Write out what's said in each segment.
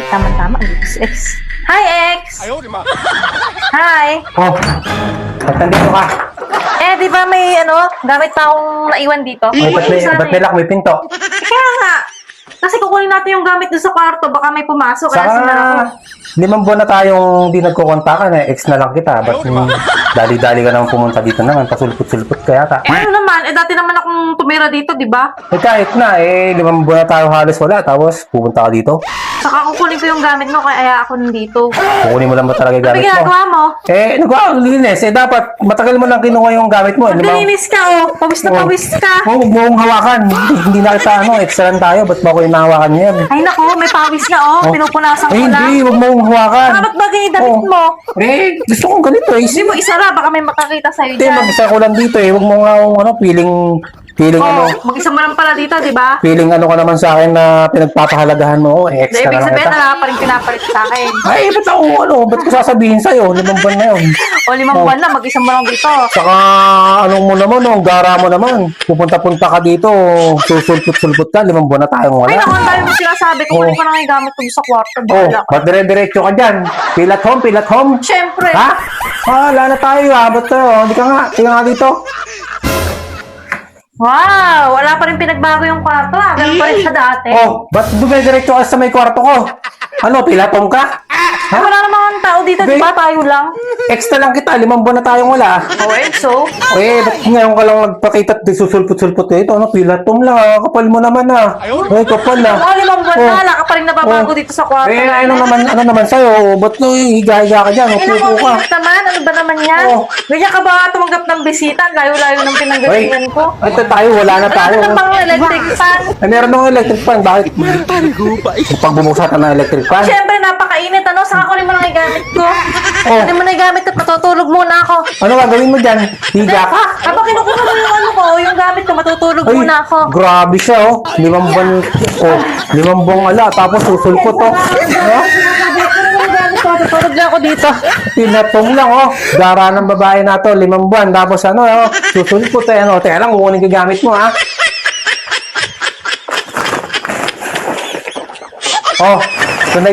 Tama-tama. Andito si X. Hi, X! Hi! Oh, ba't nandito ka? Di ba may gamit pa akong naiwan dito? Ay, ba't may lock, may pinto? Kaya nga. Kasi kukunin natin yung gamit doon sa kwarto. Baka may pumasok. Kaya sinara ko. Saka, 5 buwan na tayong di nagkukontakan eh. Ex na lang kita. Ba't dali-dali ka naman pumunta dito naman? Pasulput-sulput ka yata. Ano naman? Dati naman akong tumira dito, di ba? Kahit na 5 buwan na tayo halos wala. Tapos pupunta ka dito. Saka kukunin ko yung gamit mo. Kaya ako nandito. Kukunin mo lang ba talaga yung Ano gamit mo? ginagawa mo? Nagawa ang linis. Dapat matagal mo lang kinuha yung gamit mo. Maglinis ka, oh. Pawis na pawis ka. Huwag mo akong hawakan. Hindi na kita extra lang tayo. Ba't ba ako yung nahawakan niya yan? Ay, naku. May pawis nga, oh. Pinupunasan ko lang. Hindi. Huwag mo akong hawakan. Bakit ba ganyan damit mo? Gusto kong ganito eh. Hindi mo isara. Baka may makakita sa'yo Hindi, dyan. mag-isa ko lang dito eh. Huwag mo nga akong feeling Mag-isa mo lang pala dito, di ba? feeling ka naman sa akin na pinagpapahalagahan mo. Ex Hindi, ka ibig na lang sabihin kita. na pa rin pinapalit sa akin. Ay, ba't ko sasabihin sa'yo? 5 buwan na yun. O 5 buwan na, mag-isa mo lang dito. Saka, mo naman, gara mo naman. Pupunta-punta ka dito, susulput-sulput ka, 5 buwan na tayong Ay, wala. naku, ang dami mo sinasabi. Kukunin ko na nga yung gamit ko sa kwarto. Bahala ka. Ba't dire-diretso ka dyan? Pilat home? Siyempre. Ha? Wala na tayo ba't hindi ka nga dito. Wow, wala pa rin pinagbago yung kwarto. Ganun pa rin siya dati. Ba't dire-diretso ka sa may kwarto ko? Pilat home ka? Ay, wala namang tao dito, di ba? Tayo lang. Extra lang kita, 5 buwan na tayong wala. So? Ba't ngayon ka lang nagpakita at susulput-sulput ito? Pilatom lang, kapal mo naman Ay, kapal O, 5 buwan na, wala ka pa rin nababago dito sa kwarto. Ano naman sa'yo? Ba't higa-higa ka dyan? Ay, naku, Upo ka. mainit naman. Ano ba naman yan? Ganyan ka ba tumanggap ng bisita? Layo-layo ng pinanggalingan ko. Ito tayo, wala na tayo. Ano bang electric fan? Meron ng electric fan. Bakit? Pag bumuksan ka ng electric fan? Siyempre, napakainit. Saka kunin mo lang yung gamit ko. Kunin mo na yung gamit ko. Matutulog muna ako. Ano gagawin mo dyan? Higa ka? Kapag kinukuha mo yung gamit ko, matutulog muna ako. Grabe siya, 5 buwan, 5 buwan ala, tapos susulpot, Matutulog lang ako dito. Pinatong lang, gara ng babae na to, 5 buwan, tapos susulpot, teka lang, kukunin ka gamit mo, ito na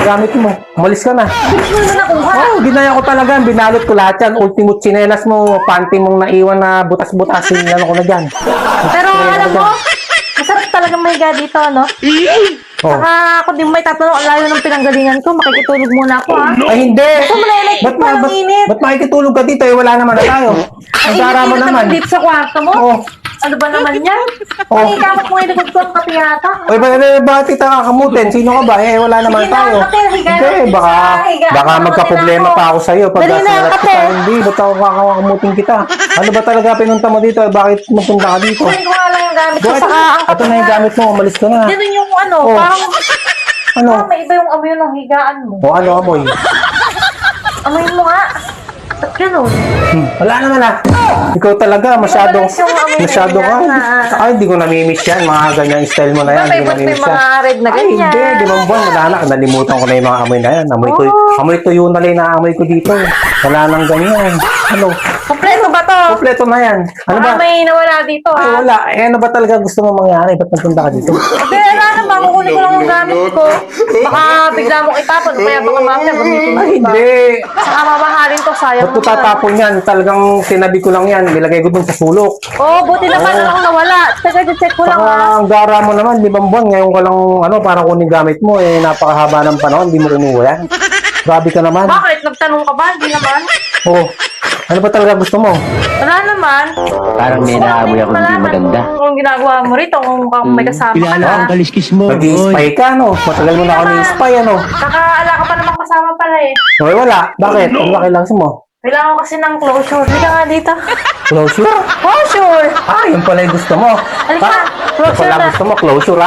gamit mo, umalis ka na. Hindi mo na nakuha. Ginaya ko talaga, binalot ko lahat yan, ultimate chinelas mo, panty mong naiwan na butas-butasin, ko na dyan. Pero alam mo, masarap talaga mahiga dito, no? Saka ako din may tatanong, ang layo ng pinanggalingan ko, makikitulog muna ako, ha? Ay, hindi! Ito mo na electric pa, ang init. Ba't makikitulog ka dito? Wala naman na tayo. Ang gara mo init naman. dito sa kwarto mo. Ano ba naman yan? Ay, dapat mo ilagod ko ang kape yata. Bakit kita kakamutin? Sino ka ba? Wala naman Sige tayo. na, kape, higa na, Hindi, baka higa. magka-problema pa ako sa'yo. Pag Dali na, nasalat kape. kita, hindi. Ba't ako kakakamutin kita? Ano ba talaga pinunta mo dito? Bakit mapunta ka dito? Kunin ko nga lang yung gamit ko. Bakit? Saka ang Ito kape na yung nga. gamit mo. Umalis ka na. Ganun yung parang may iba yung amoy ng higaan mo. Ano amoy? Amoy mo nga. Ba't ganun? Wala naman Ikaw talaga, masyado ka. Saka hindi ko namimiss yan. Mga ganyan style mo na yan. May Hindi ko may namimiss yan. mga red na Ay, ganyan. hindi. 5 buwan. Wala na. Nalimutan ko na yung mga amoy na yan. Amoy tuyo na lang yung naamoy ko dito. Wala nang ganyan. Kompleto ba to? Kompleto na yan. Ano ba? Baka may nawala dito, Ay, ha? wala. Ano ba talaga gusto mo mangyari? Ba't nagpunta ka dito? Hindi, wala naman. Kukunin ko lang yung gamit ko. Baka bigla mong itapon. Kaya baka mamaya gamitin mo. Ay, pa. hindi. Saka mamahalin to. Sayang Ba't ko tatapon yan? Talagang sinabi ko lang yan. Nilagay ko dun sa sulok. Buti naman lang nawala. Check ko lang, ha? Saka ang gara mo naman, 5 buwan. Ngayon ka lang, para kunin gamit mo. Napakahaba ng panahon. Hindi mo kinuha yan. Grabe ka naman. Bakit? Nagtanong ka ba? Hindi naman. Ano ba talaga gusto mo? Wala naman. Parang may naamoy ako hindi maganda. Kung ginagawa mo rito, kung may kasama ka Kilala na. ang kaliskis mo. Nag-i-spy ka, Matagal mo na ako ni-spy, Kakaala ka pa naman kasama pala eh. Okay, wala. Bakit? Ano ba kailangan mo? Kailangan ko kasi ng closure. Halika nga dito. Closure? Closure! Yun pala yung gusto mo. Halika, Yun closure pala na. gusto mo, closure,